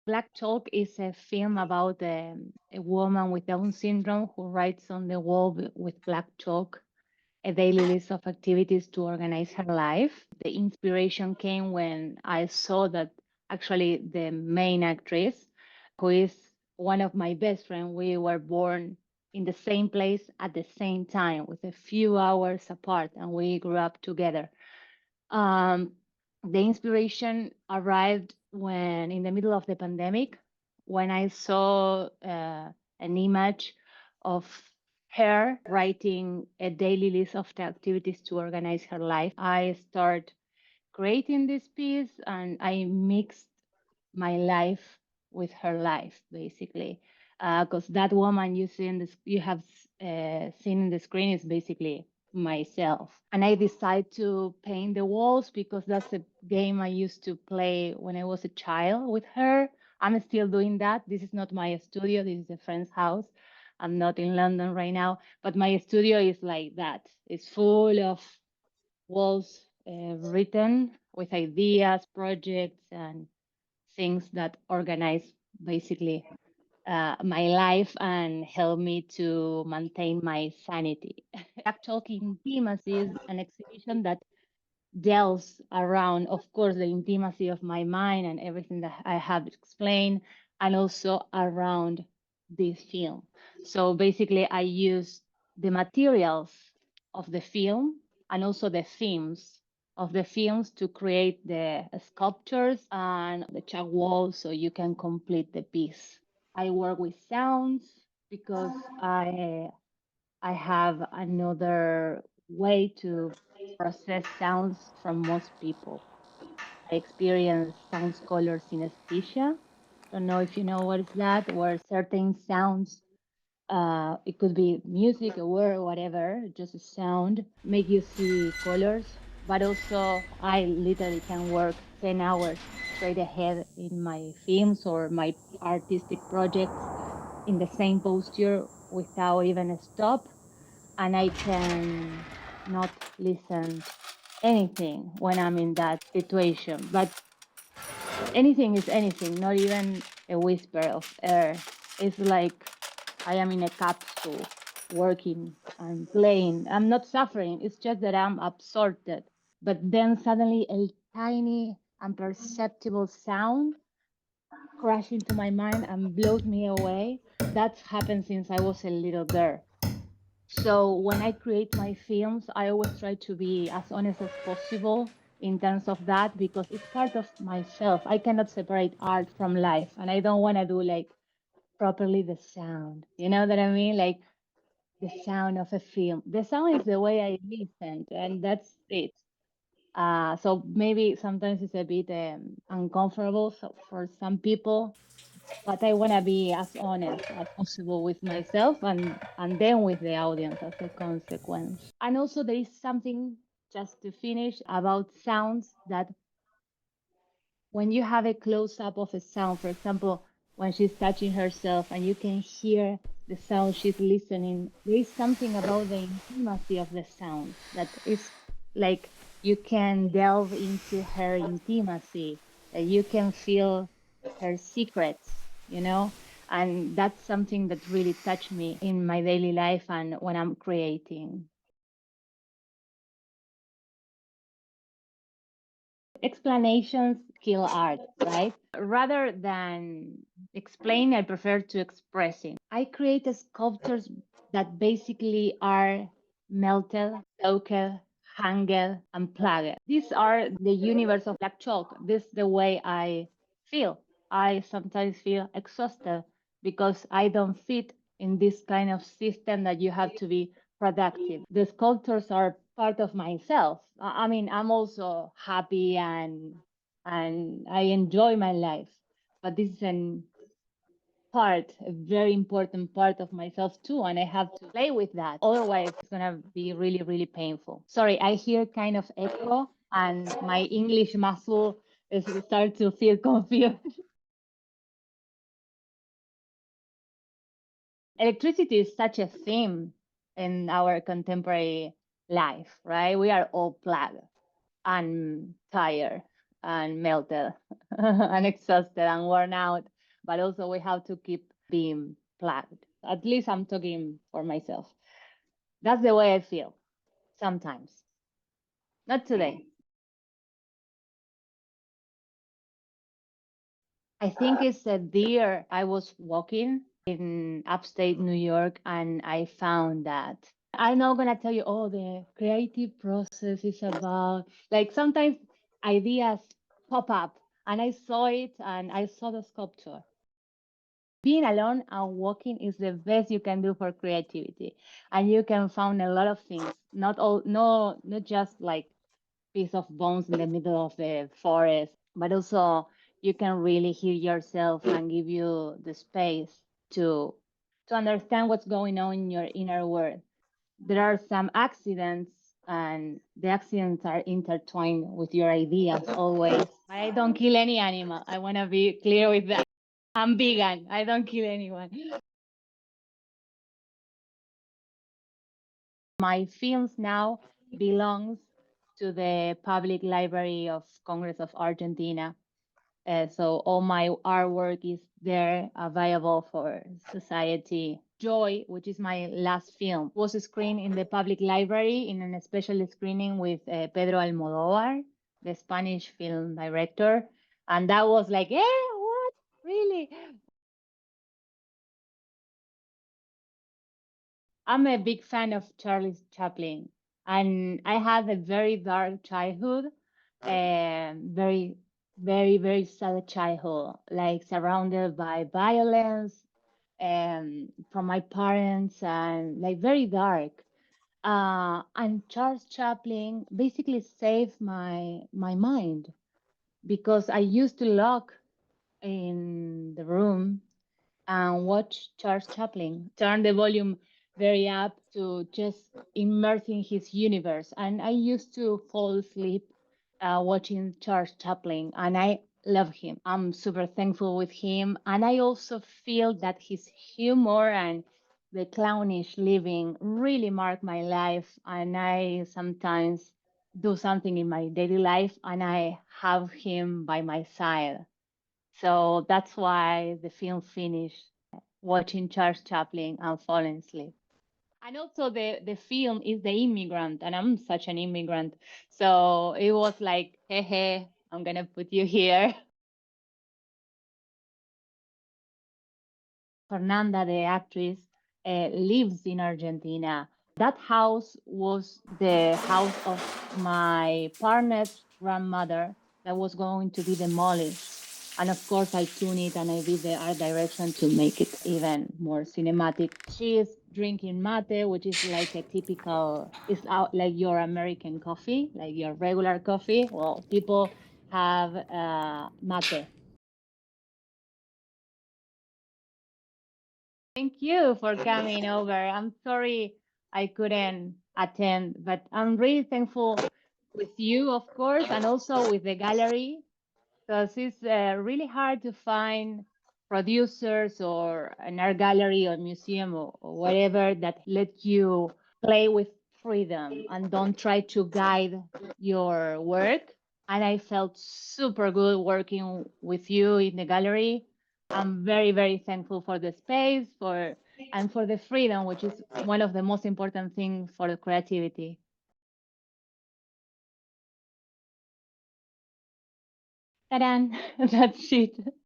Black Chalk is a film about a woman with Down syndrome who writes on the wall with black chalk a daily list of activities to organize her life. The inspiration came when I saw that actually the main actress, who is one of my best friends, we were born in the same place at the same time with a few hours apart, and we grew up together. Um, the inspiration arrived when, in the middle of the pandemic, when I saw an image of her writing a daily list of the activities to organize her life. I start creating this piece and I mixed my life with her life, basically. Because that woman you see in this, you have seen in the screen is basically myself. And I decided to paint the walls because that's a game I used to play when I was a child with her. I'm still doing that. This is not my studio. This is a friend's house. I'm not in London right now, but my studio is like that. It's full of walls written with ideas, projects, and things that organize basically my life and help me to maintain my sanity. Black Talk Intimacy is an exhibition that delves around, of course, the intimacy of my mind and everything that I have explained, and also around this film. So basically, I use the materials of the film and also the themes of the films to create the sculptures and the chalk walls so you can complete the piece. I work with sounds because I have another way to process sounds from most people. I experience sounds color synesthesia. Don't know if you know what is that, where certain sounds, it could be music, a word, whatever, just a sound, make you see colors. But also, I literally can work 10 hours straight ahead in my films or my artistic projects in the same posture without even a stop, and I can not listen anything when I'm in that situation. But anything is anything, not even a whisper of air. It's like I am in a capsule working and playing. I'm not suffering, it's just that I'm absorbed. But then suddenly a tiny imperceptible sound crash into my mind and blows me away. That's happened since I was a little girl. So when I create my films, I always try to be as honest as possible in terms of that because it's part of myself. I cannot separate art from life, and I don't want to do like properly the sound. You know what I mean? Like the sound of a film. The sound is the way I listen, and that's it. So maybe sometimes it's a bit uncomfortable for some people, but I want to be as honest as possible with myself and then with the audience as a consequence. And also there is something, just to finish, about sounds that when you have a close up of a sound, for example, when she's touching herself and you can hear the sound she's listening, there is something about the intimacy of the sound that is like you can delve into her intimacy, you can feel her secrets, you know? And that's something that really touched me in my daily life and when I'm creating. Explanations kill art, right? Rather than explain, I prefer to expressing. I create sculptures that basically are melted, soaked, hanged, and plugged. These are the universe of black chalk. This is the way I feel. I sometimes feel exhausted because I don't fit in this kind of system that you have to be productive. The sculptures are part of myself. I mean, I'm also happy and I enjoy my life, but this is an part, a very important part of myself too, and I have to play with that. Otherwise, it's gonna be really, really painful. Sorry, I hear kind of echo, and my English muscle is start to feel confused. Electricity is such a theme in our contemporary life, right? We are all plugged and tired and melted and exhausted and worn out. but also we have to keep being plugged. At least I'm talking for myself. That's the way I feel sometimes. Not today. I think it's a deer. I was walking in upstate New York and I found that. I'm not gonna tell you, oh, the creative process is about like sometimes ideas pop up and I saw it and I saw the sculpture. Being alone and walking is the best you can do for creativity. And you can find a lot of things. Not just like piece of bones in the middle of the forest, but also you can really hear yourself and give you the space to to understand what's going on in your inner world. There are some accidents and the accidents are intertwined with your ideas always. I don't kill any animal. I want to be clear with that. I'm vegan. I don't kill anyone. My films now belongs to the Public Library of Congress of Argentina. So all my artwork is there available for society. Joy, which is my last film, was screened in the public library in a special screening with Pedro Almodóvar, the Spanish film director. And that was like, yeah, what? Really? I'm a big fan of Charlie Chaplin, and I had a very dark childhood, and very sad childhood, like surrounded by violence and from my parents, and like very dark. And Charles Chaplin basically saved my mind because I used to lock in the room and watch Charles Chaplin. Turn the volume very up to just immerse in his universe. And I used to fall asleep watching Charles Chaplin, and I love him. I'm super thankful with him, and I also feel that his humor and the clownish living really mark my life. And I sometimes do something in my daily life, and I have him by my side. So that's why the film finished watching Charles Chaplin and falling asleep. And also the film is the immigrant, and I'm such an immigrant. So it was like, hey, hey, I'm gonna put you here. Fernanda, the actress, lives in Argentina. That house was the house of my partner's grandmother that was going to be demolished. And of course, I tuned it and I did the art direction to make it even more cinematic. She is drinking mate, which is like a typical, it's out like your American coffee, like your regular coffee. Well, people have mate. Thank you for coming over. I'm sorry I couldn't attend, but I'm really thankful with you, of course, and also with the gallery, because it's really hard to find producers or an art gallery or museum or whatever that let you play with freedom and don't try to guide your work. And I felt super good working with you in the gallery. I'm very thankful for the space, for and for the freedom, which is one of the most important things for the creativity. Ta-da! That's it.